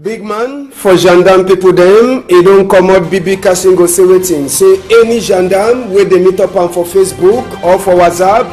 Big man for gendarme people dem, e don comot BB Kasingo say wetin, say any gendarme wey dey meet up am for Facebook or for WhatsApp,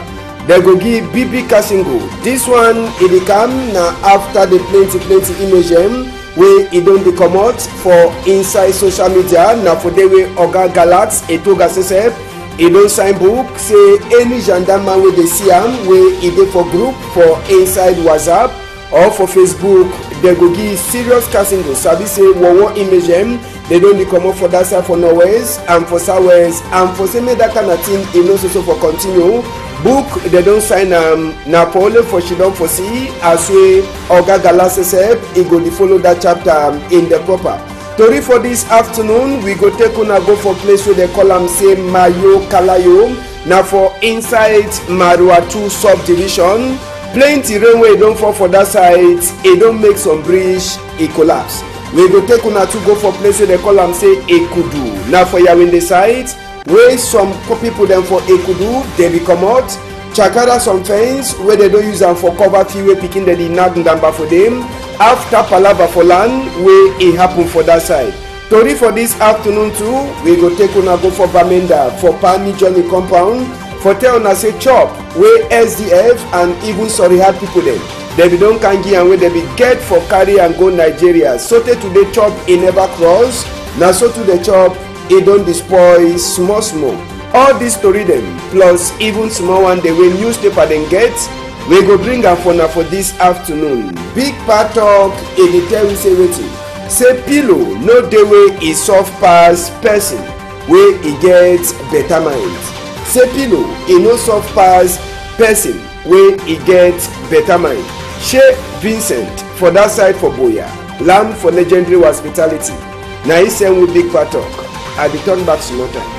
dem go give BB Kasingo. This one e dey come na after the plenty image dem wey e don dey comot for inside social media. Na for day wey Oga Galax Etoga sef e don sign book say any gendarme man wey dey see am wey e dey for group for inside WhatsApp or for Facebook, dem go give serious Kasingo. Sabi say one image dem dey don dey comot for that side for northwest and for southwest, and for say make that kind of thing e no so for continue. Book dem don sign am na for only for she don for see as wey Oga Galax sef e go dey follow that chapter in the proper. Tori for this afternoon, we go take una go for place wey dem call am say Mayo Kalayo, na for inside Marua 2 subdivision. Plenty rain wey don fall for that side, e don make some bridge e collapse. We go take una to go for place wey dem call am say Ekudu, na for Yawinde side wey some people dem for Ekudu dey be comot chakara some fence wey dem don use am for cover field wey pikin dem dey knack ndamba for dem after palava for land wey e happen for that side. Tori for this afternoon too, we go take una go for Bamenda for Pani Johnny compound for tell una say chop wey SDF and even Sorihat people dem be don kangi and wey dem be get for carry and go Nigeria. So tey today chop e never cross, na so to the chop e don dey spoil small. All this story dem plus even small one dey wey newspaper dem get, we go bring am for na for this afternoon. Big part talk e dey tell you say wetin, say pillow no dey wey e soft pass person wey e get better mind. Say pillow e no soft pass person wey e get better mind. Shey Vincent for that side for Boya, land for legendary hospitality, na he send with big part talk. I dey turn back small time.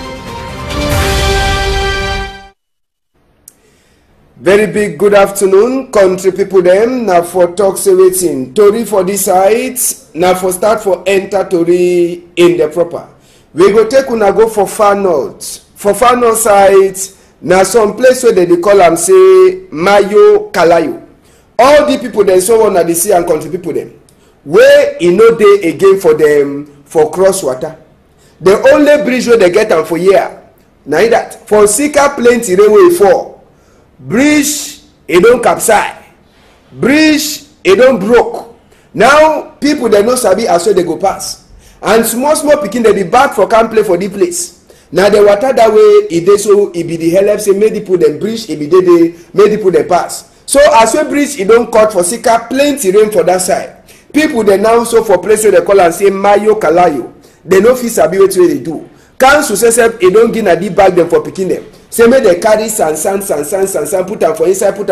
Very big good afternoon country people dem, na for talk say wetin. Tori for this side na for start for enter tori in the proper. We go take una go for far north. For far north side na some place wey dem dey call am say Mayo Kalayo. All the people dem so una dey see and country people dem wey e no dey again for dem for cross water. The only bridge wey dem get am for here na that for Sika plenty rain wey fall, bridge e don capsize, bridge e don broke. Now people dem no sabi as wey dem go pass, and small pikin dem dey back for camp play for the place. Na the water that way e dey so e be the help say make people dem bridge e be dey make people dem pass. So as wey bridge e don cut for Sika, plenty rain for that side. People dem now so for place wey dem call am say Mayo Kalayo, dem no fit sabi wetin wey dey do. Council sef e don give na the bag dem for pikin dem, say make dem carry sand put am for inside so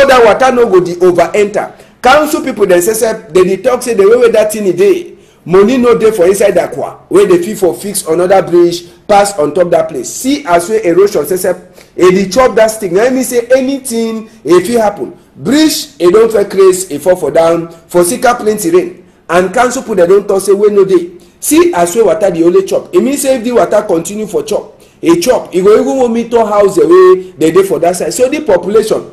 that water no go dey over enter. Council people dem sef dem dey talk say the way that thing e dey, money no dey for inside Akwa wey dey fit for fix another bridge pass on top that place. See as wey erosion sef e dey chop that stick. Na mean say anything e fit happen. Bridge e don fair craze e fall for down for Sika plenty rain, and council people dem don talk say wey no dey. See as wey water dey only chop, e mean say if the water continue for chop, e go even wan meter house the way dey dey for that side. So the population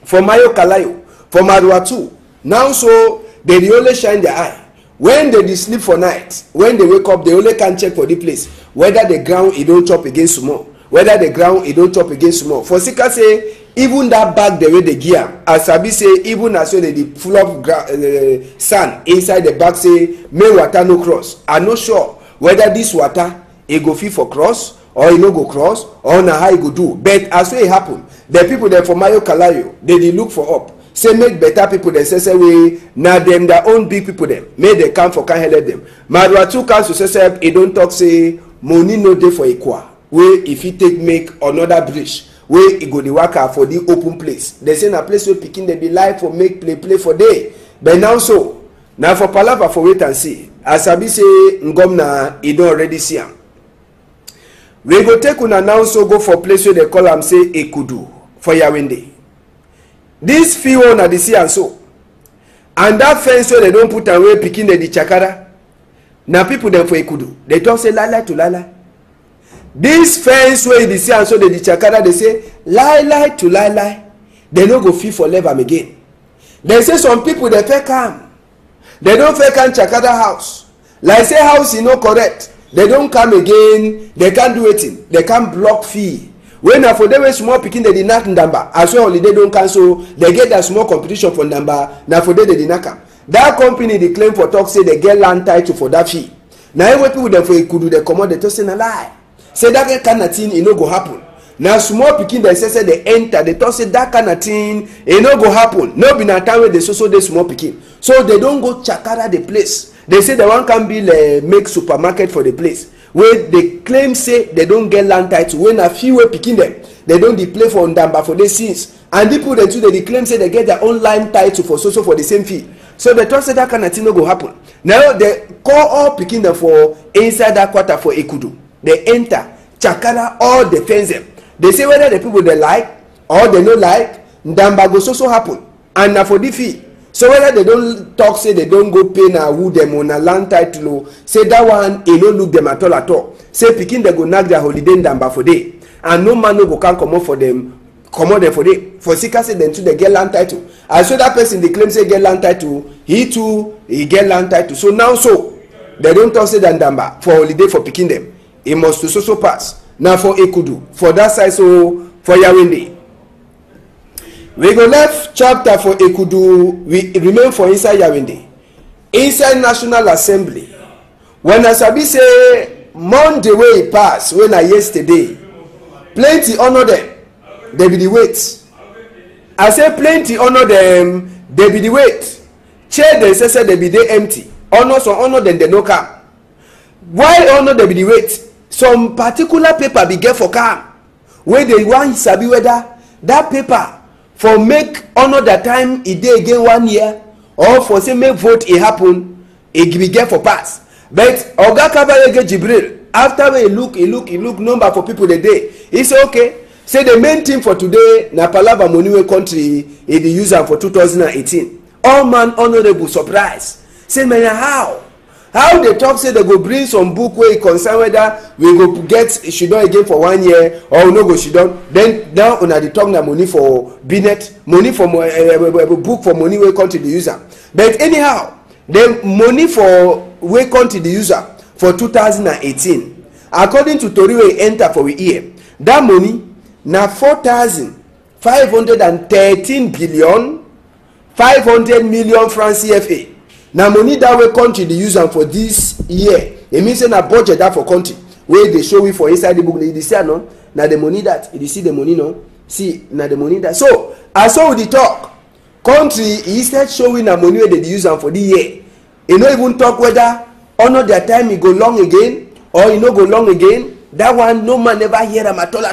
for Mayo Kalayo, for Marua 2 now, so they dey only shine their eye when they dey sleep for night. When they wake up, they only can check for the place whether the ground e don chop again small, whether the ground e don chop again small. For Sika say even that bag the way they give am, as sabi say even as wey they dey full up sand inside the bag, say make water no cross. I no sure whether this water e go fit for cross or e no go cross or na how e go do. But as wey e happen, the people dem for Mayo Kalayo they dey look for up, say make better people dem say wey na dem their own big people dem make dem come for can help dem. Marua 2 council sef e don talk say money no dey for Ikwa wey e fit take make another bridge wey e go dey waka for the open place. Dem say na place wey pikin dem dey like for make play for day. But now so na for palava for wait and see. As sabi say ngom na e don already see am. We go take una now so go for place wey dem call am say Ekudu for Yawinde. This field na dey see am so, and that fence wey dem don put am wey pikin dem dey chakara, na people dem for Ekudu dey talk say lie to lie. This fence wey you dey see am so dey chakara, dey say lie to lie, dem no go fit for leave am again. Dem say some people dey fake am, they don't fake and chakada house like say house is no correct, they don't come again, they can't do it, they can't block fee. When na for them wey small pikin dey knack ndamba as well holiday don cancel, they get that small competition for ndamba, na for them dey knack am. That company dey claim for talk say they get land title for that fee. Na every people dem for Ikudu dey comot dey talk say na lie, say that kind of thing e no go happen. Na small pikin dem say they enter, they talk say that kind of thing e no go happen. No be na time wey dey so dey small pikin, so they don go chakara the place. They say they wan can build make supermarket for the place wey they claim say they don get land title, wey na few wey pikin dem they don dey play for ndamba for the scenes, and people dem too dey claim say they get their own land title for so for the same fee. So they talk say that kind of thing no go happen. Now they call all pikin dem for inside that quarter for Ikudu, they enter chakara all the fence dem. They say whether the people they like or they no like, ndamba go so happen, and na for the fee. So whether they don't talk say they don't go pay na who them on a land title, say that one e no look them at all. Say pikin they go knack their holiday ndamba for day, and no man no go can comot for them, comot them for day. For sika say them too they get land title. And so that person they claim say get land title, he too he get land title. So now so they don't talk say that ndamba for holiday for pikin them, it must to so pass. Now for Ekudu, for that side, so for Yawende. We go left chapter for Ekudu, we remain for inside Yawende. Inside National Assembly. When I sabi say Monday way pass, when I yesterday, plenty honor them, they be the wait. I say plenty honor them, they be the wait. Chair they say they be they empty. Honor so honor them they no come. Why honor they be the wait? Some particular paper be get for calm wey dey wan sabi whether that paper for make honor that time e dey again 1 year, or for say make vote e happen e be get for pass. But Oga Kabayege Jibril, after wey e look number for people dey dey, e say okay, say the main thing for today na palava money wey country e dey use am for 2018. All man honourable surprise say man how they talk say they go bring some book wey concern whether we go get shidon again for 1 year or we no go shidon. Then now una dey talk na money for binet, money for book for money wey country dey use am. But anyhow, the money for wey country dey use am for 2018, according to tori wey enter for we ear, that money na 4,513 billion 500 million francs CFA. Na money that way country dey use am for this year. It means say na budget that for country wey dey show we for inside the book. You dey see no, na the money that you dey see the money no, see na the money that. So as so we dey talk, country instead showing na money wey dey use am for the year. E no even talk whether honor their time e go long again or e no go long again. That one no man never hear am at all.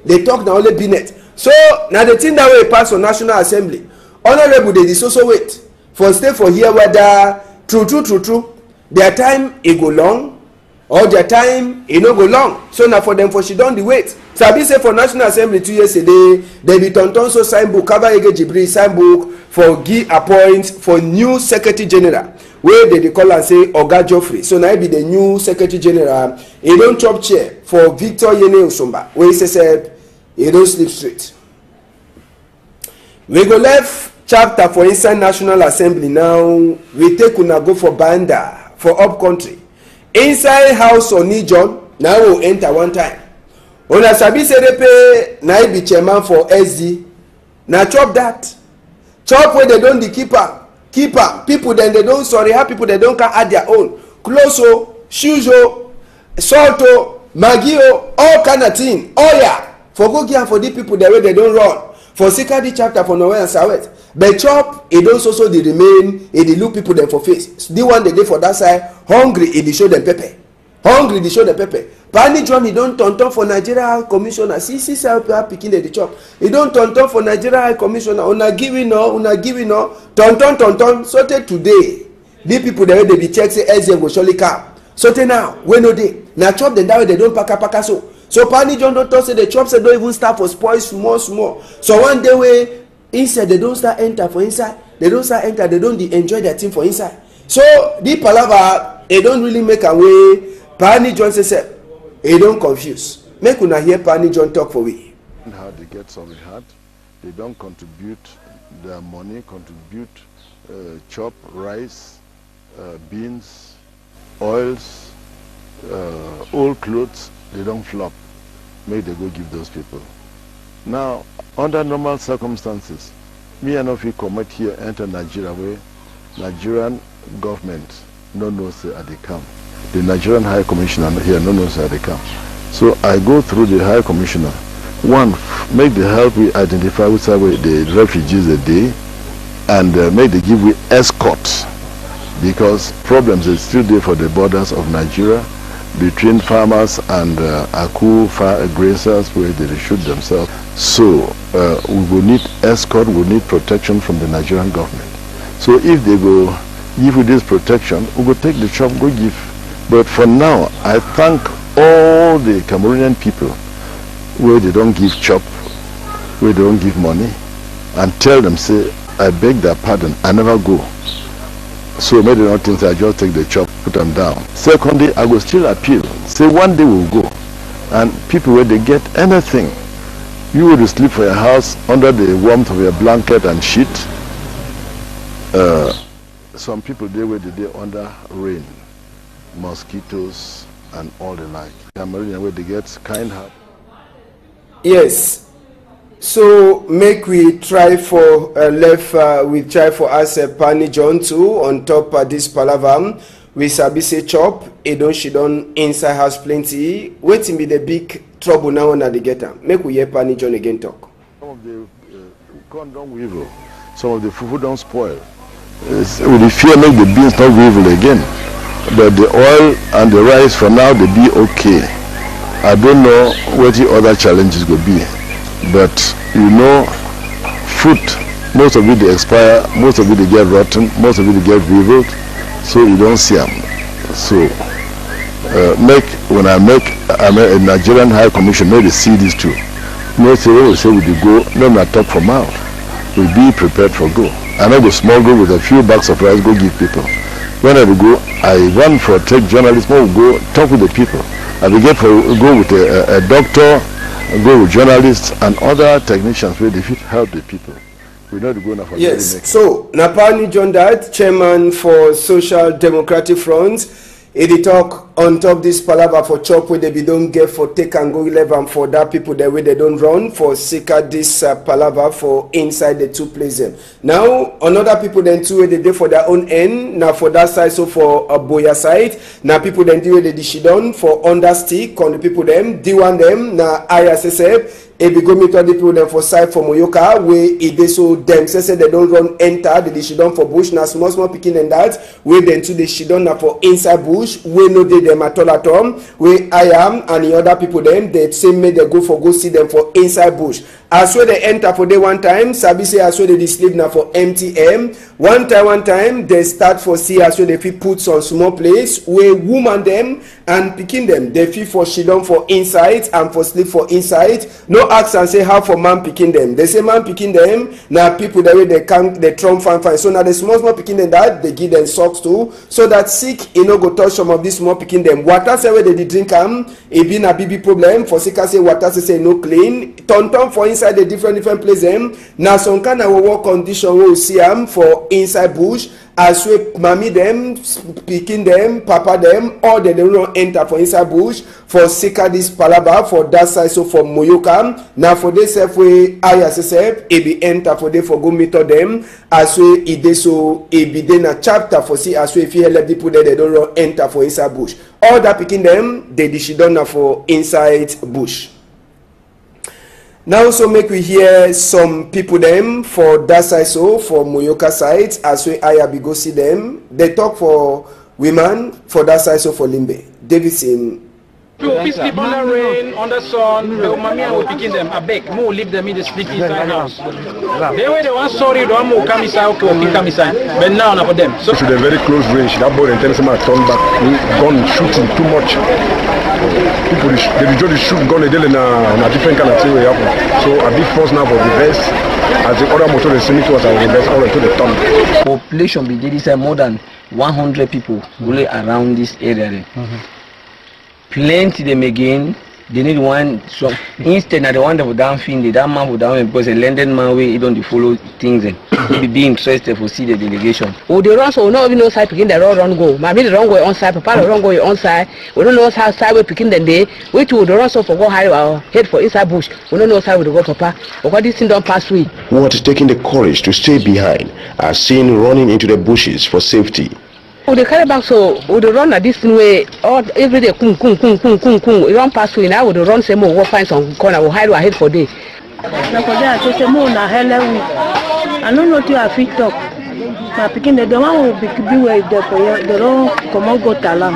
They talk na only binet. So na the thing that way pass for National Assembly. Honorable dey so wait for stay for here whether true their time e go long or their time e no go long. So na for them for she don the wait. Sabi say for National Assembly 2 years ago they be tonton so sign book Kabayege Jibril sign book for give appoint for new secretary general wey they dey call am say Oga Geoffrey. So na be the new secretary general. E don chop chair for Victor Yene Osumba wey say e don sleep straight. We go left chapter for inside National Assembly now. We take una go for Banda for up country. Inside house on Nijon now we we'll enter one time. Una sabi say they pay na be chairman for SD. Na chop that. Chop where they don the keeper. People then they don't sorry how people they don't can add their own. Closo, Shujo, Salto, Magio, all kind of thing. Oh yeah. For go give for the people the way they don't run. For Sikadi chapter for Norway and South. But chop, it don't also they remain, it they look people them for face. The one they dey for that side, hungry, it they show them pepper. Hungry, they show them pepper. Pani John, he don't turn for Nigeria High Commissioner. See, picking the chop. He don't turn for Nigeria High Commissioner. Una giving no. Turn. So today, the people the way they be check say SDM will surely come. So now, when no day. Now chop them that way they don't pack so. So Pani John don't talk say the chops don't even start for spoil small. So one day way inside they don't start enter for inside. They don't enjoy their team for inside. So the palava they don't really make a way. Pani John say they don't confuse. Make una hear Pani John talk for we. How they get some hard. They don't contribute their money, chop rice, beans, oils, old clothes, they don't flop. Make they go give those people. Now, under normal circumstances, me and if we commit here enter Nigeria where Nigerian government no knows at they come. The Nigerian High Commissioner here no knows at they come. So I go through the High Commissioner. One, make the help we identify which are the refugees a day, and make the give we escort, because problems is still there for the borders of Nigeria between farmers and Aku far grazers where they shoot themselves. So we will need escort, we will need protection from the Nigerian government. So if they go give you this protection, we will take the chop, go give. But for now, I thank all the Cameroonian people where they don't give chop, where they don't give money, and tell them, say, I beg their pardon, I never go. So maybe not think I just take the chop, put them down. Secondly, I will still appeal. Say one day we'll go. And people where they get anything, you will sleep for your house under the warmth of your blanket and sheet. Some people there where they under rain, mosquitoes and all the like. Cameroonian where they get kind heart. Yes. So make we try for we try for us Pani John too on top of this palaver. We sabi say chop, she don't inside house plenty. Waiting be the big trouble now when they get them. Make we hear Pani John again talk. Some of the corn don't weevil, some of the fufu don't spoil. With the fear make the beans not weevil again. But the oil and the rice for now they be okay. I don't know what the other challenges will be. But you know, fruit, most of it they expire, most of it they get rotten, most of it they get weevil, so you don't see them. So when I make a Nigerian High Commission, maybe see these two. No say we say we go, no not talk for mouth. We be prepared for go. I know the small go with a few bags of rice, go give people. When I go, I run for take journalists, go talk with the people. I will go with a doctor, go with journalists and other technicians where they fit help the people. We know to go now for yes. So Napani John that chairman for Social Democratic Front, he talk on top this palaver for chop where they don't get for take and go 11 for that people the way they don't run for sika this palaver for inside the two places. Now another people then too where they do for their own end. Now for that side, so for a Boya side, now people then do the dishidon for under stick on the people them D1 them now ISSF. If we go meet all the people them for side for Moyoka, where if they so them say they don't run enter the shidon for bush now small picking and that where then to the shidon now for inside bush where no they them at all where I am and the other people them they say me they go see them for inside bush. As well they enter for day one time, Sabi say as well they sleep now for MTM. One time they start for see as well they fit put some small place where woman them and picking them they fit for shidon for inside and for sleep for inside. No ask and say how for man picking them. They say man picking them now people the way they come they trump fine. So now the small picking them that they give them socks too, so that sick you know go touch some of this small picking them. Water say where they drink it been a BB problem for sick say water say no clean. Turn for inside the different place them. Now some kind of work condition we see them for inside bush. As we mommy them, picking them, papa them, or they don't enter for inside bush for sika this palaba for that side so for Moyoka. Now for this self way ISSF, it be enter for they for go meet them. As we it so it be then a chapter for see as we if you help people there they don't enter for inside bush. All that picking them, they dishidona for inside bush. Now so make we hear some people them for that side so for Moyoka side as we I go see them. They talk for women for that side so for Limbe. Davidson. We sleep on the rain, on the sun, the mommy will picking them. I beg, more leave them in the sleep inside house. They were the one sorry, the one more come inside, okay, come inside. But now not for them. So to the very close range, that boy and them turn back, gun shooting too much. People they just shoot gun in a different kind of thing will happen. So a big force now for reverse. As the other motor is similar to us, I will reverse all into the turn. Population be this more than 100 people really around this area. Plenty them again they need one. So instead, na the one that would down fin that man would down because a landed man way he don't follow things and he be interested to see the delegation. Oh, the run so we no even know side picking the run go. Maybe the wrong way on side, papa the wrong way on side. We don't know how side we picking the day. We to the run so for go high our head for inside bush. We don't know side we go papa. Because this thing don't pass through. What is taking the courage to stay behind are seen running into the bushes for safety. Oh, they carry back so we the run at this way all every day kum. We run past through now we the run same we find some corner we hide our head for day. Na for there to say more na hele we. I don't know what you have fit talk. My picking the one will be where there for you. They don't come out go talam.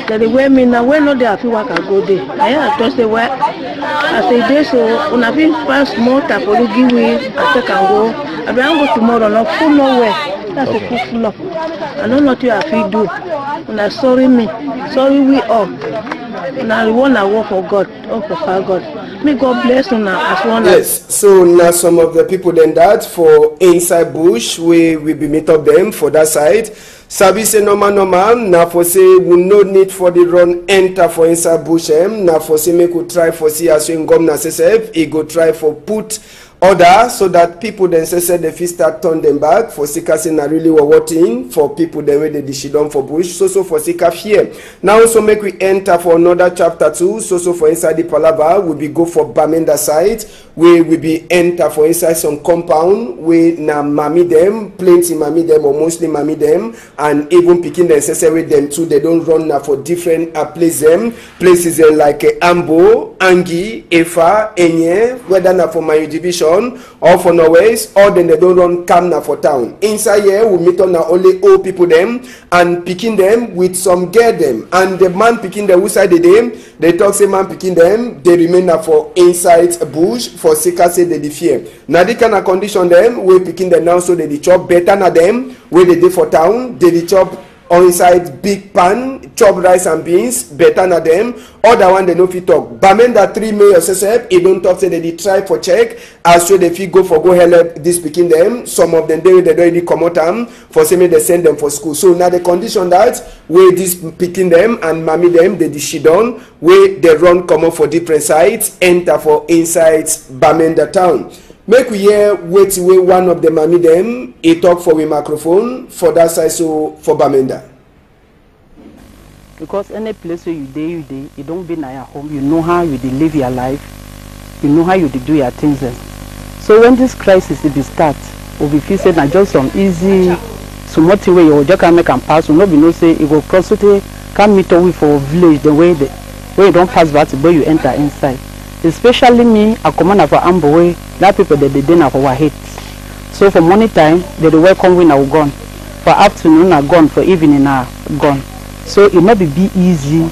The way me now when no they have work I go there. I just say where I say this so when I feel pass more tap for give way I take and go. I be go tomorrow no full nowhere. That's a full up. I don't know what you have fit do. When I sorry me, sorry we all. Now we want to work for God, for God. May God bless you now as one. Yes, so now some of the people then that for inside bush we will be meet up them for that side. Sabi say normal now for say we no need for the run enter for inside bush now for say make we try for see as we governor say he go try for put order so that people then say the fit start turn them back for sika say na really working for people then wey dey shidon for bush so for sika fear. Now also make we enter for another chapter 2 so for inside the palava we be go for Bamenda side where we be enter for inside some compound where na mami them plenty mami them or mostly mami them and even picking the necessary them too they don't run now for different places like Ambo, Angi, Efa, Enye whether na for my division or for Norways, or then they don't run Kamna for town. Inside here, we meet on only old people them and picking them with some girl them. And the man picking them, who side them, they talk say man picking them, they remain for inside bush for sika say they fear. Now they kind of condition them, we picking them now so they chop better na them, where they for town, they chop on inside big pan, chop rice and beans, better na them. Other one they no fit talk. Bamenda 3 May SSF, he don't talk say they try for check. As sure they fit go for go help this picking them. Some of them they already come out for say they send them for school. So now the condition that where this picking them and mommy them they shidon where they run come up for different sites, enter for inside Bamenda town. Make we hear wait way one of the mommy them he talk for we microphone for that side so for Bamenda. Because any place where you don't be in your home, you know how you live your life, you know how you do your things. So when this crisis will start, will be feel say just some easy, some way you just can make and pass. You know, we know say it will cross it, can meet away for a village the way you don't pass that where you enter inside. Especially me, a commander for Ambo way, that people that they dinner for our heads. So for morning time, they welcome when I gone. For afternoon are gone, for evening are gone. So it not be easy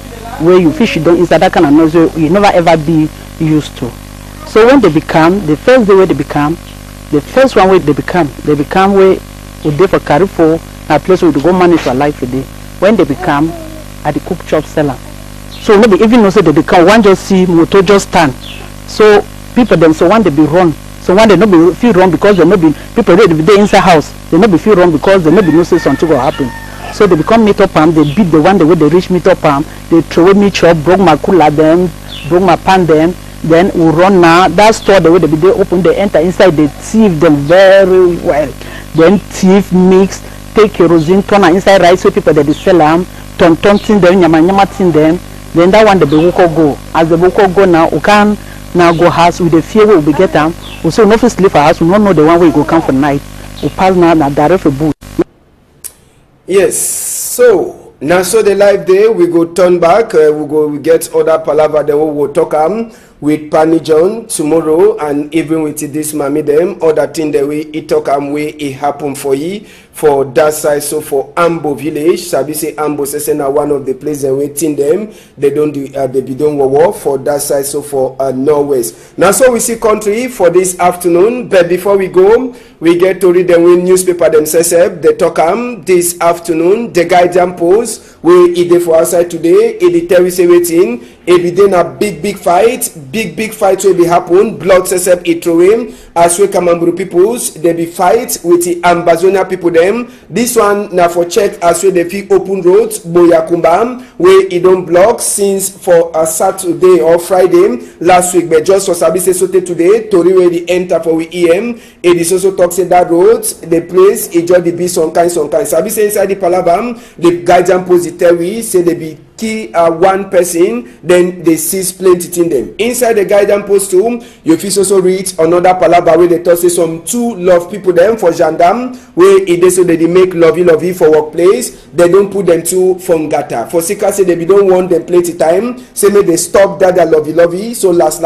where you fish you don't inside that kind of noise you never ever be used to. So when they become the first day where they become, the first one where they become where we dey for Carrefour, a place where we go manage our life today. When they become at the cook shop seller. So maybe even know say they become one just see motor just stand. So people them so one they be run. So one they not be feel wrong because they not be people they inside house. They not be feel wrong because they not be know say something will happen. So they become meat up palm, they beat the one the way they reach meat up palm, they throw away meat chop, broke my cooler them, broke my pan them, then we run now. That store the way they open, they enter inside, they thief them very well. Then thief mix, take kerosene, turn inside rice so people that they sell them, turn tin them, nyama tin them, then that one the boko go. As the boko go now, we can now go house with the fear we get them. We say no first sleep for house, we don't know the one way go come for night. We pass now direct for boot. Yes, so now so the live day we go turn back, we get other palaver then we will talk with Pani John tomorrow and even with this mommy them other thing that we talk way it happen for ye for that side. So for Ambo village, Sabi say Ambo say now one of the places that waiting them they don't do they be done war for that side. So for Norwest. Now so we see country for this afternoon, but before we go we get to read the newspaper themselves. They talk this afternoon. The Guardian Post where it for outside today. It tell we say waiting. e be dey na big fight wey be happen. Blood sesep e throwing as we Kamamburu peoples dey be fight with the Ambazonia people dem. This one na for check as we dey fit open roads Boyakumba wey e don block since for a Saturday or Friday last week, but just for sabi say sote today tori wey dey enter for we EM e dey also talk say that road the place e just dey be some kind sabi say inside the palabam the guidance post dey tell we say they be key one person, then they seize plenty thing them inside the guidance post too. You fit also read another palaba where they talk say some two love people them for gendarme where e dey so they make lovey for workplace. They don't put them to from gata for sika say they don't want them plenty time, say make they stop that lovey so last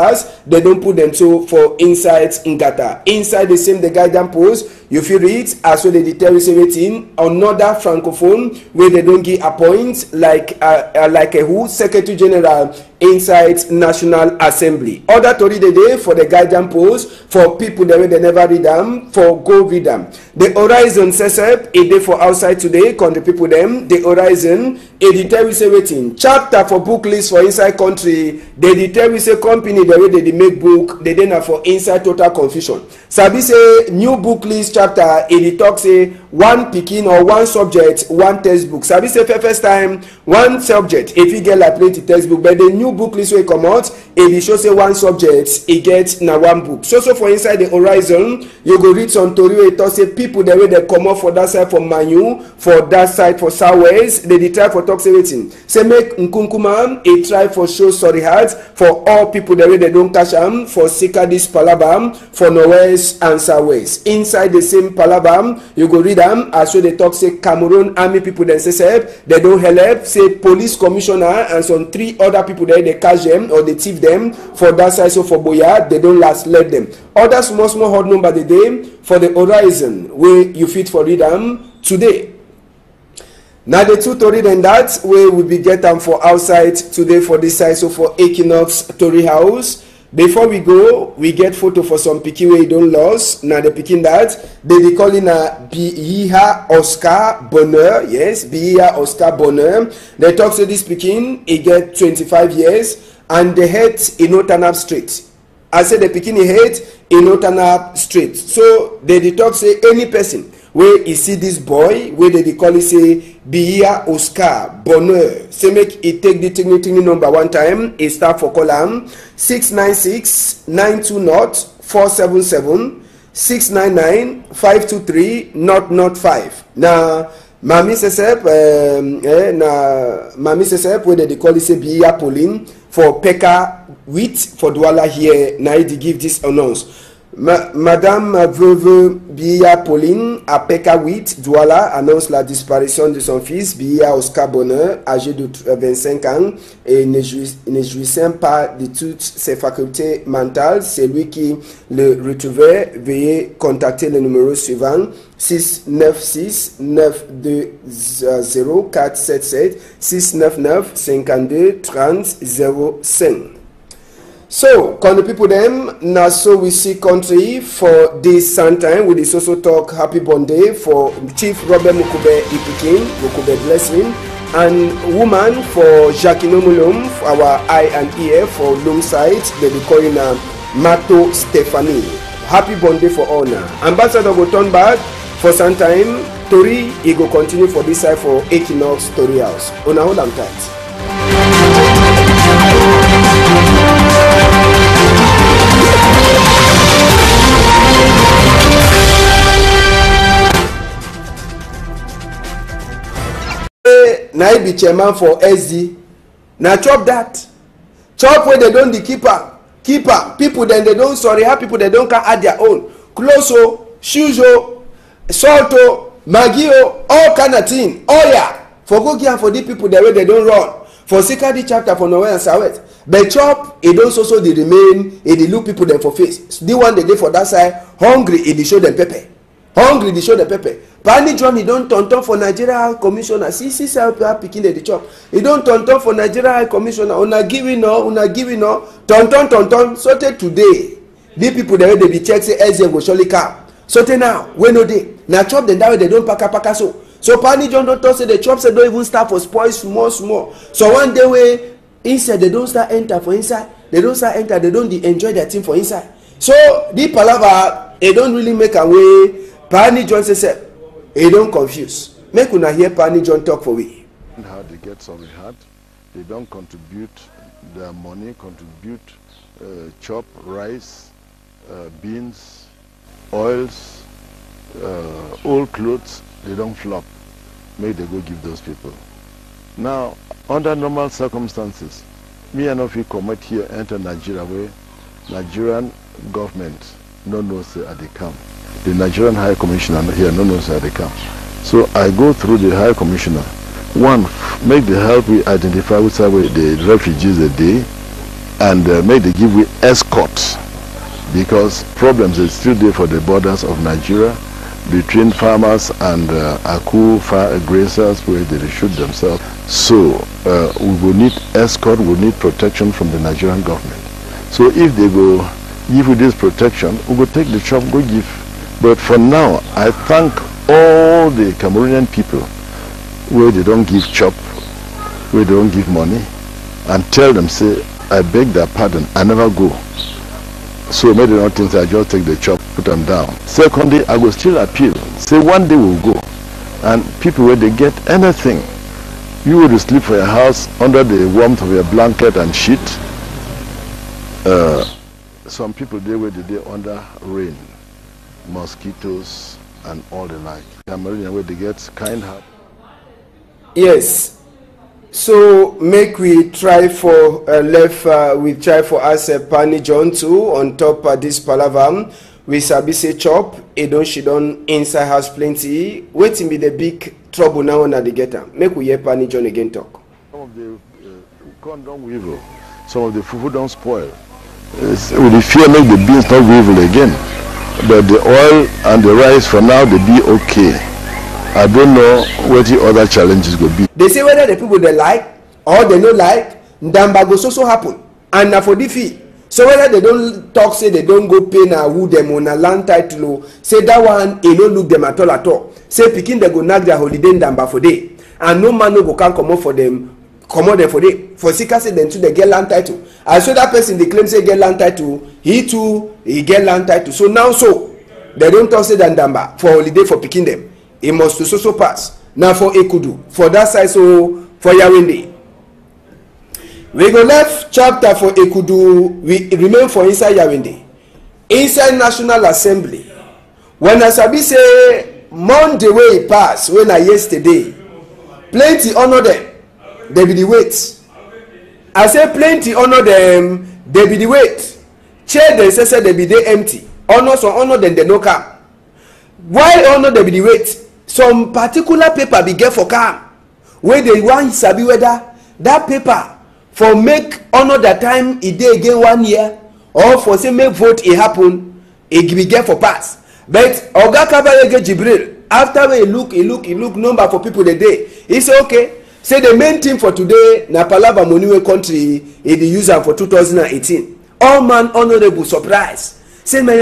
they don't put them to for inside in gata inside the same the guidance post. You feel read as well they tell you say wetin another francophone where they don't give appoint like a who secretary general inside National Assembly. Other tori dey dey for the guidance post for people that way they never read them for go read them. The Horizon sesep e dey for outside today country people them. The Horizon e dey tell you say wetin chapter for book list for inside country. They dey tell you say company the way they make book they dey na for inside total confusion. Sabi say new book list chapter e dey talk say one pikin or one subject one textbook. Sabi say first time one subject if you get like plenty textbook, but the new book list wey come out e dey show say one subject e get na one book. So for inside the Horizon you go read some tori wey talk say people the way they come up for that side for Manu for that side for Southwest they dey try for talk say wetin say make Nkunkuma e try for show sorry heart for all people the way they don't cash am for sika this palabam for Northwest and Southwest. Inside the same palabam you go read am as well they talk say Cameroon army people dem say they don't help say police commissioner and some three other people there they catch them or they thief them for that side. So for Boya they don't last let them. Other small hot number the day for the Horizon where you fit for read them today. Now the two tori then that way we be get them for outside today for this side. So for Equinox Tori House. Before we go, we get photo for some pikin wey don't lost. Now the pikin that they be calling a Biya Oscar Bonheur. Yes, Biya Oscar Bonheur. They talk to this pikin, he get 25 years and the head in no turn up straight. I said the pikin head in no turn up straight. So they talk say any person where you see this boy where they call it say Biya Oscar Bonheur, say make it take the thing number one time. It start for column 696-920-477 699-523-005. Now Mami Sesep Mami Sesep where they call it say Biya Pauline for Pekka Wheat for Douala here. Now they give this announce. Madame Veuve Biya Pauline à Pekka Wheat Douala annonce la disparition de son fils Biya Oscar Bonheur, âgé de 25 ans et ne jouissant pas de toutes ses facultés mentales. C'est lui qui le retrouvait. Veuillez contacter le numéro suivant 696-920-477 699-52-30-05. So, can the people them now so we see country for this time with the social talk happy birthday for Chief Robert Mukube Ipikin, Mukube blessing, and woman for Jacquino Mulum, our eye and ear for long side, they be calling Mato Stephanie. Happy birthday for all now. Ambassador go turn back for some time. Tori, he go continue for this side for Equinox Tori House. Una hold am tight. Now he be chairman for SD. Now chop that. Chop where they don't the keeper. People then they don't sorry how people they don't can add their own. Closo, Shujo, Salto, Magio, all kind of thing. Oh yeah. For go give for the people the way they don't run. For security chapter for Norway and South. But chop, it don't also they remain, it they look people them for face. The one they dey for that side, hungry, it they show them pepper. Hungry, they show the pepper. Pani John, he don't turn for Nigeria Commissioner. See, picking the chop. He don't turn for Nigeria Commissioner. Una giving no. Turn. So today, the people there they be check say SDM go surely come. So now, when no day. Now chop them down, they don't pack so. So Pani John don't talk say the chop say don't even start for spoil small. So one day way inside they don't start enter for inside, they don't start enter, they don't enjoy their thing for inside. So the palava, they don't really make a way. Pani John says, they don't confuse. Make una hear Pani John talk for we. How they get something hard, they don't contribute their money, contribute chop, rice, beans, oils, old clothes, they don't flop. Make they go give those people. Now, under normal circumstances, me and if you commit here, enter Nigeria where Nigerian government no knows that they come. The Nigerian High Commissioner here no knows that they come. So I go through the High Commissioner. One, make the help we identify which are the refugees a day, and make the give we escorts, because problems is still there for the borders of Nigeria between farmers and Aku grazers where they shoot themselves. So we will need escort, we will need protection from the Nigerian government. So if they go give you this protection, we will take the chop, go give. But for now, I thank all the Cameroonian people where they don't give chop, where they don't give money, and tell them, say, I beg their pardon, I never go. So maybe not think I just take the chop, put them down. Secondly, I will still appeal. Say one day we'll go. And people where they get anything, you will sleep for your house under the warmth of your blanket and sheet. Some people there where they under rain, mosquitoes and all the like. Cameroonian where they get kind heart. Yes. So make we try for we try for us Pani John too on top of this palavam. We sabi say chop, she don't inside house plenty. Waiting be the big trouble now on the getter. Make we hear Pani John again talk. Some of the corn don't weevil, some of the fufu don't spoil. With the fear make the beans not weevil again. But the oil and the rice for now they be okay. I don't know what the other challenges will be. They say whether the people they like or they don't like, Ndamba go so happen. And now for the fee. So whether they don't talk, say they don't go pay na who them on a land title, say that one, they don't look them at all at all. Say picking they go knock their holiday Ndamba for day. And no man no go can come up for them, come out there for day. For Sika say them too they get land title. And so that person they claim say get land title, he too, he get land title. So now so, they don't talk say that Ndamba for holiday for picking them. It must to so pass. Now for Ekudu, for that side, so for Yawende. We go left chapter for Ekudu, we remain for inside Yawende. Inside National Assembly. When I sabi say Monday way it pass, when I yesterday, plenty honor them, they be the wait. I say plenty honor them, they be the wait. Chair they say they be they empty. Honor so honor them they no come. Why honor they be the wait? Some particular paper be get for calm where they want sabi whether that paper for make honor that time e dey again 1 year or for say make vote e happen e be get for pass. But Oga Kabayege Jibril after we look number for people the day he say okay, say the main thing for today na palava money wey country e dey use am for 2018. All man honorable surprise say man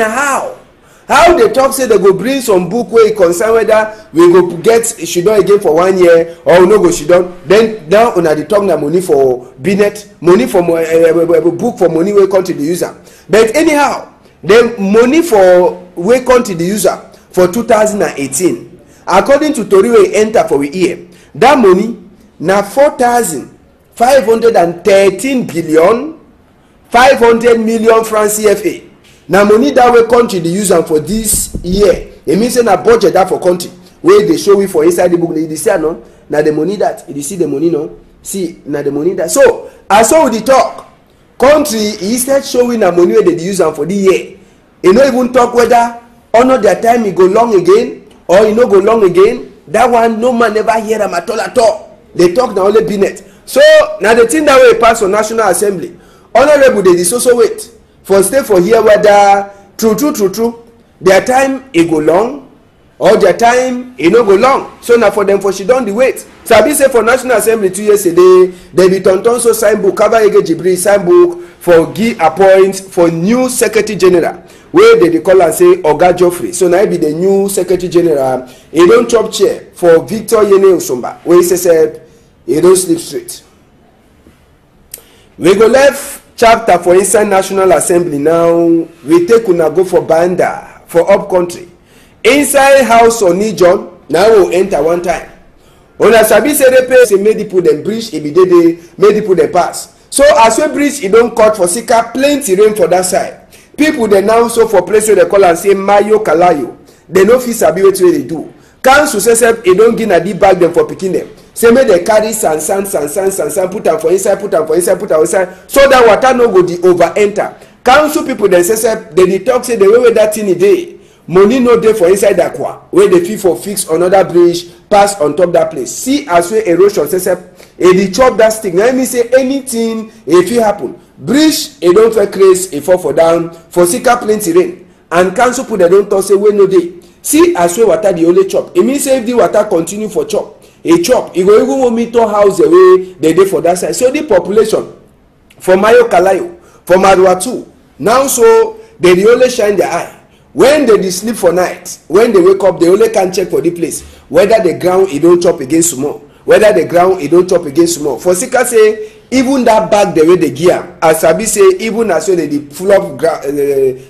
how they talk say they go bring some book where it concern whether we go get Shidon again for 1 year or we no go Shidon. Then now una the talk na money for binet, money for book for money where country the user. But anyhow, the money for where country the user for 2018, according to Tori wey enter for we year, that money na 4,513 billion 500 million francs CFA. Now money that way country they use them for this year. It means in a budget that for country where they show we for inside the book. They say no. Now the money that you see the money no. See now the money that. So I saw with the talk. Country instead showing the money where they use them for the year. You know even talk whether honor their time it go long again or you know go long again. That one no man never hear them at all at all. They talk now only binet. So now the thing that way pass on National Assembly. Honorable they also wait. For stay for here whether true their time it go long or their time it no go long. So now for them for she don the wait. So I be say for National Assembly 2 years a day they be tonton so sign book Kabayege Jibril sign book for give appoint for new Secretary General where they call and say Oga Geoffrey. So now be the new Secretary General. He don't chop chair for Victor Yene Osumba where he says he don't sleep straight. We go left chapter for inside National Assembly now. We take una go for Banda for up country. Inside house on John, now we'll enter one time. Una sabi say they pay say make the put them bridge e be dey make the put them pass. So as we bridge e don cut for Sika, plenty rain for that side. People dey now so for place where they call and say Mayo Kalayo. They no fit sabi wetin they do. Council say e don give na the bag them for picking them. Say make they carry sand put am for inside so that water no go the over enter. Council people then say they talk say the way that thing e dey. Money no dey for inside Akwa wey dey fit for fix another bridge pass on top that place. See as wey erosion say e dey chop that stick. Na mean say anything e fit happen. Bridge e don fair craze e fall for down for Sika plenty rain and council people dem don talk say wey no dey. See as wey water dey only chop. E mean say if the water continue for chop e go even monitor house the way dey dey for that side. So the population for Mayo Kalayo for Maruatu now so they dey only shine their eye. When they sleep for night, when they wake up, they only can check for the place whether the ground it don't chop against small, whether the ground it don't chop against small. For Sika say even that bag the way they gear, as Sabi say even as well they full of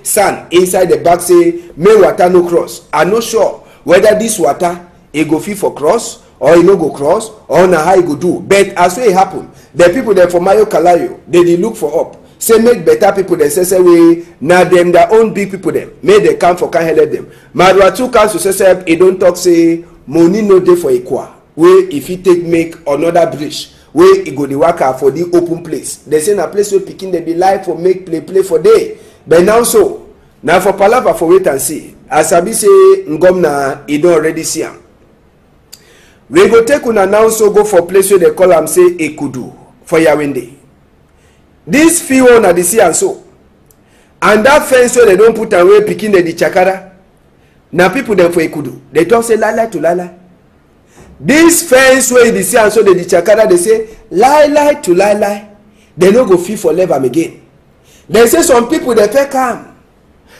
sand inside the bag say may water no cross. I'm not sure whether this water it go fit for cross or it no go cross or na how it go do. But as well it happen, the people there for Mayo Kalayo they look for up. Say make better people they say we na them their own big people them make they come for can help them. Maruatu council say e don't talk say money no dey for Ikwa wey if he take make another bridge wey e go the worker for the open place. They say na place where pikin they be live for make play for day. But now so now for palava for wait and see. As Sabi say Ngomna e don already see am. We go take una now so go for place where they call am say Ekudu for Yawende. This field na the sea and so, and that fence where they don't put away picking the chakara. Now people them for Ekudu, they talk say lie to lie. This fence where the sea and so the chakara they say lie to lie. They no go feel for level again. They say some people they fake come,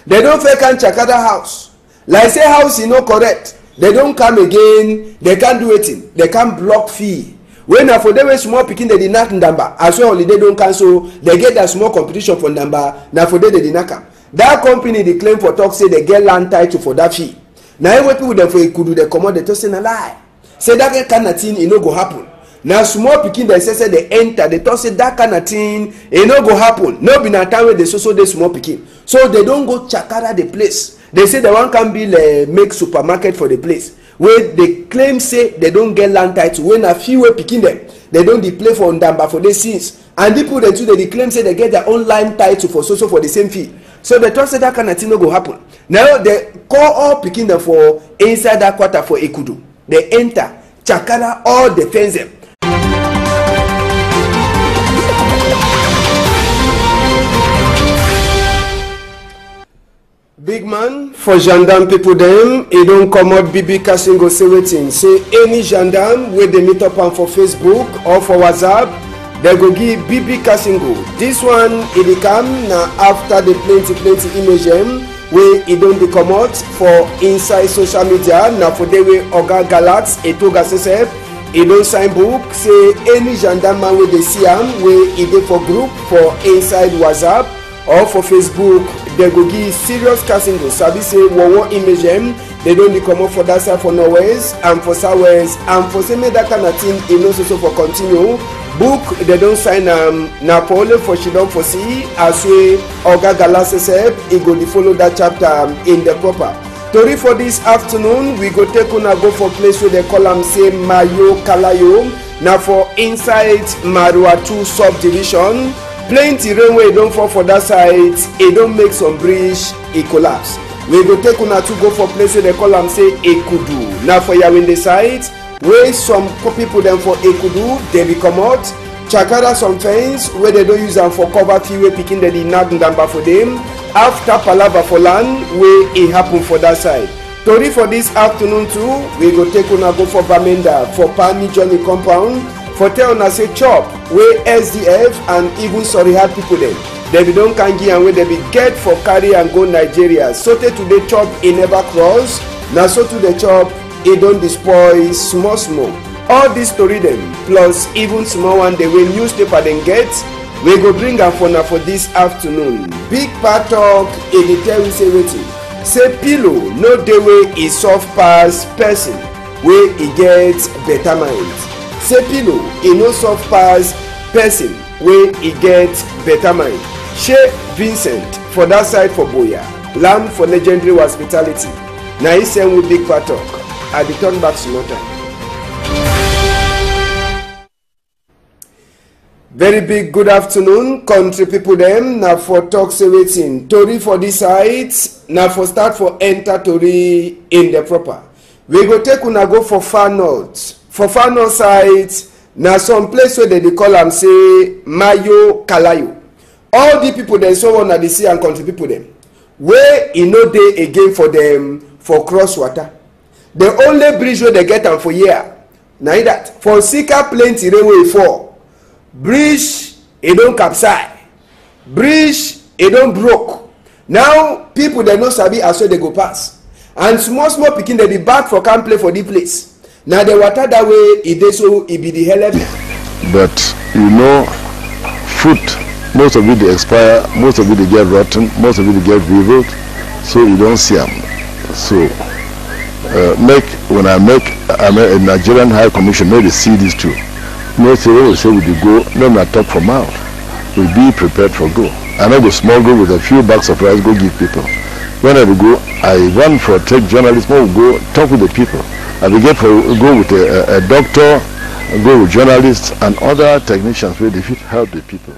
they don't fake can chakara house. Like say house is not correct. They don't come again. They can't do it. They can't block fee. When na for them wey small pikin dey knack ndamba as well holiday don cancel they get that small competition for ndamba na for them dey knack am. That company dey claim for talk say they get land title for that fee. Na wey people dem for Ekudu dey comot dey talk say na lie. Say that kind of thing e no go happen. Na small pikin dey say they enter dey talk say that kind of thing e no go happen. No be na time wey dey so dey small pikin. So they don go chakara the place. They say they wan can be make supermarket for the place. Where they claim say they don't get land title when a few way picking them they don't play for ndamba for their sins and people they too they claim say they get their own land title for so for the same fee. So they trust say that kind of thing no go happen. Now they call all picking them for inside that quarter for Ekudu. They enter chakara all defense them. Big man for gendarme people them e don comot BB Kasingo say wetin say any gendarme wey dey meet up am for Facebook or for WhatsApp they go give BB Kasingo. This one e dey come na after the plenty image wey e don dey comot for inside social media na for the way Oga Galat Etoga sef e don sign book say any gendarme man wey dey see am wey e dey for group for inside WhatsApp or for Facebook they go give serious Kasingo. Sabi say wowo image they don't come up for that side for Norwest and for Southwest and for say make that kind of thing e no so for continue. Book they don't sign na for only for she don for see as way Oga Galas sef e go dey follow that chapter in the proper. Tori for this afternoon we go take una go for place where they call am say Mayo Kalayo na for inside Maruatu subdivision. Plenty rain wey don fall for that side e don make some bridge e collapse. We go take una to go for place wey they call am say Ekudu na for Yawende side wey some people dem for Ekudu dey be comot chakara some fence wey they don use am for cover fee wey pikin dey knack ndamba for them after palava for land wey e happen for that side. Tori for this afternoon too we go take una go for Bamenda for Pani Johnny compound for tell una say chop wey SDF and even Sorihad people dem they be don kangi and wey they be get for carry and go Nigeria. So today chop e never cross na so to the chop e don despoil small. All this story dem plus even small one dey wey newspaper dem get we go bring am for na for this afternoon. Big part talk e dey tell we say wetin say pillow no dey wey e soft pass person wey e get better mind. Say pillow e no soft pass person wey e get better mind. Shey Vincent for that side for Boya land for legendary hospitality na he send we big part talk. I dey turn back small time. Very big good afternoon country people dem. Na for talk say wetin tori for this side na for start for enter tori in the proper. We go take una go for far north. For far north side na some place wey dem dey call am say Mayo Kalayo. All the people dem so on na the sea and country people dem wey e no dey again for dem for cross water. The only bridge wey dem get am for here na that for Sika plenty rain wey fall. Bridge e don capsize, bridge e don broke. Now people dem no sabi as well they go pass, and small pikin dem dey back for camp play for the place. Na the water that way e dey so e be the hell of it. But you know, fruit, most of it they expire, most of it they get rotten, most of it they get withered, so you don't see them. So when I make a Nigerian High Commission, maybe see these two. No say when we say we dey go, no na talk for mouth. We be prepared for go. I know go small go with a few bags of rice, go give people. When I go, I run for tech journalists, we go talk with the people. I will go with a doctor, go with journalists and other technicians where they fit help the people.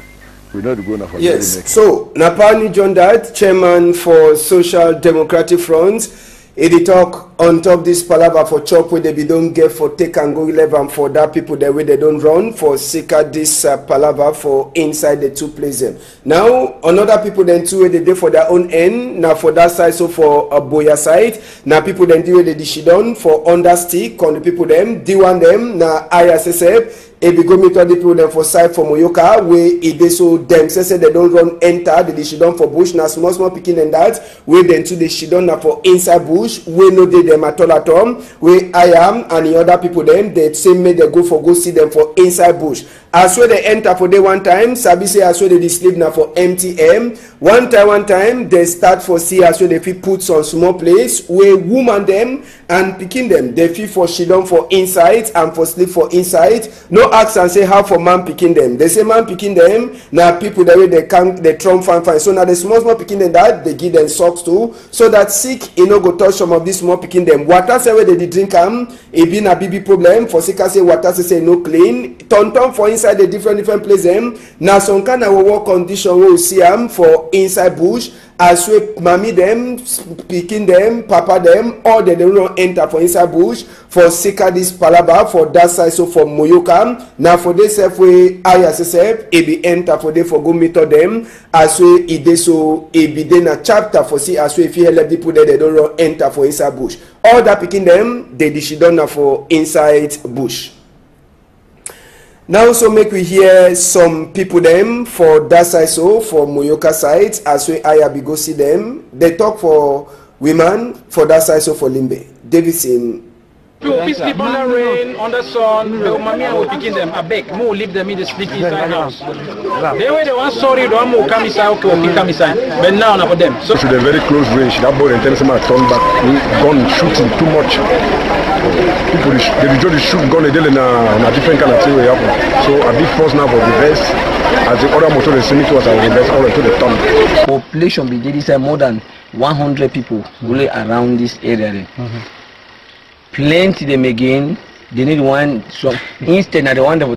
We know to go now for yes. So Napani John Dad, chairman for Social Democratic Front. He dey talk on top this palava for chop wey they don't get for take and go 11 for that people the way they don't run for Sika this palava for inside the two places. Now another people then too they do for their own end. Now for that side so for a Boya side. Now people then do the shidon for under stick on the people them D1 them na ISSF. If we go meet all the people them for side for Moyoka where if they so them say they don't run enter the shidon for bush na small picking and that where then to the shidon na for inside bush where no dey them at all where I am and the other people them they say make they go see them for inside bush. As well they enter for day one time sabi say as well they sleep now for MTM one time they start for see as well they fit put some small place where woman them and picking them they fit for shidon for inside and for sleep for inside. No ask and say how for man picking them. They say man picking them now people the way they can they trump fine. So now the small picking them that they give them socks too so that sick you know go touch some of this small picking them. Water say where they drink it been a BB problem for sick say water say no clean turn for inside the different place them. Now some kind of work condition we see them for inside bush as we mommy them picking them papa them all they don't enter for inside bush for Sika this palaba for that side so for Moyoka. Now for this self way ISSF it be enter for they for go meet them as we it dey so it be then a chapter for see as we if you help people there they don't enter for inside bush. All that picking them they done now for inside bush. Now so make we hear some people them for that side so for Moyoka side as we I go see them. They talk for women for that side so for Limbe. Davidson. We sleep under rain, under sun. The mommy will picking them. I beg, more leave them in the sleep inside house. They were the one sorry, the one more come inside, come inside. But now not for them. So to the very close range, that boy and tell him turn back, gun shooting too much. People they just shoot gun in a different kind of thing will happen. So a big force now for reverse. As the other motor is similar to us, I reverse all into the turn. Population be there more than 100 people really around this area. Plenty them again. They need one. So instead, of the one that